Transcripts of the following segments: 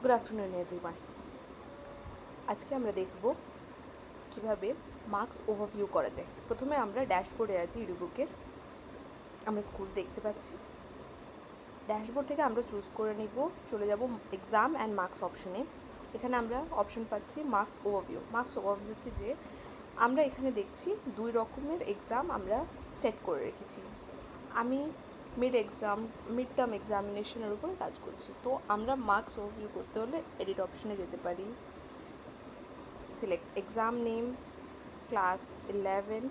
Good afternoon everyone. আজকে আমরা দেখব কিভাবে মার্কস ওভারভিউ করা যায়। প্রথমে আমরা ড্যাশবোর্ডে আছি ইডুবুকের, আমরা স্কুল দেখতে পাচ্ছি। ড্যাশবোর্ড থেকে আমরা চুজ করে নিব, চলে যাব এক্সাম অ্যান্ড মার্কস অপশনে। এখানে আমরা অপশন পাচ্ছি মার্কস ওভারভিউ। মার্কস ওভারভিউতে যে আমরা এখানে দেখছি দুই রকমের এক্সাম আমরা সেট করে রেখেছি। আমি মিড টার্ম এক্সামিনেশনের উপরে কাজ করছি, তো আমরা মার্কস ওভারভিউ করতে হলে এডিট অপশনে যেতে পারি, সিলেক্ট এক্সাম নেম, ক্লাস 11,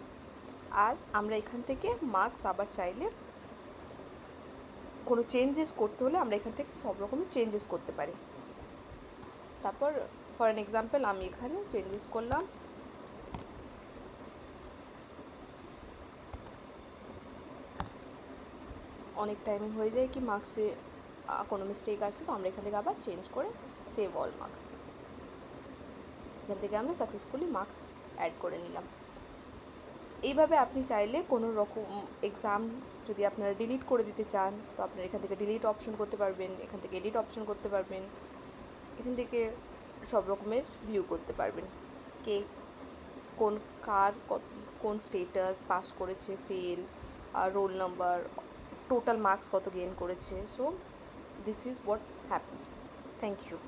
আর আমরা এখান থেকে মার্কস আবার চাইলে কোনো চেঞ্জেস করতে হলে আমরা এখান থেকে সব রকমের চেঞ্জেস করতে পারি। তারপর ফর অ্যান এক্সাম্পল আমি এখানে চেঞ্জেস করলাম, অনেক টাইমে হয়ে যায় কি মার্কসে কোনো মিস্টেক আসে, তো আমরা এখান থেকে আবার চেঞ্জ করে সেভ অল মার্কস, এখান থেকে আমরা সাকসেসফুলি মার্কস অ্যাড করে নিলাম। এইভাবে আপনি চাইলে কোনো রকম এক্সাম যদি আপনারা ডিলিট করে দিতে চান, তো আপনারা এখান থেকে ডিলিট অপশন করতে পারবেন, এখান থেকে এডিট অপশন করতে পারবেন, এখান থেকে সব রকমের ভিউ করতে পারবেন, কে কোন স্টেটাস, পাস করেছে, fail, roll number, total marks কত গেইন করেছে। So this is what happens. Thank you.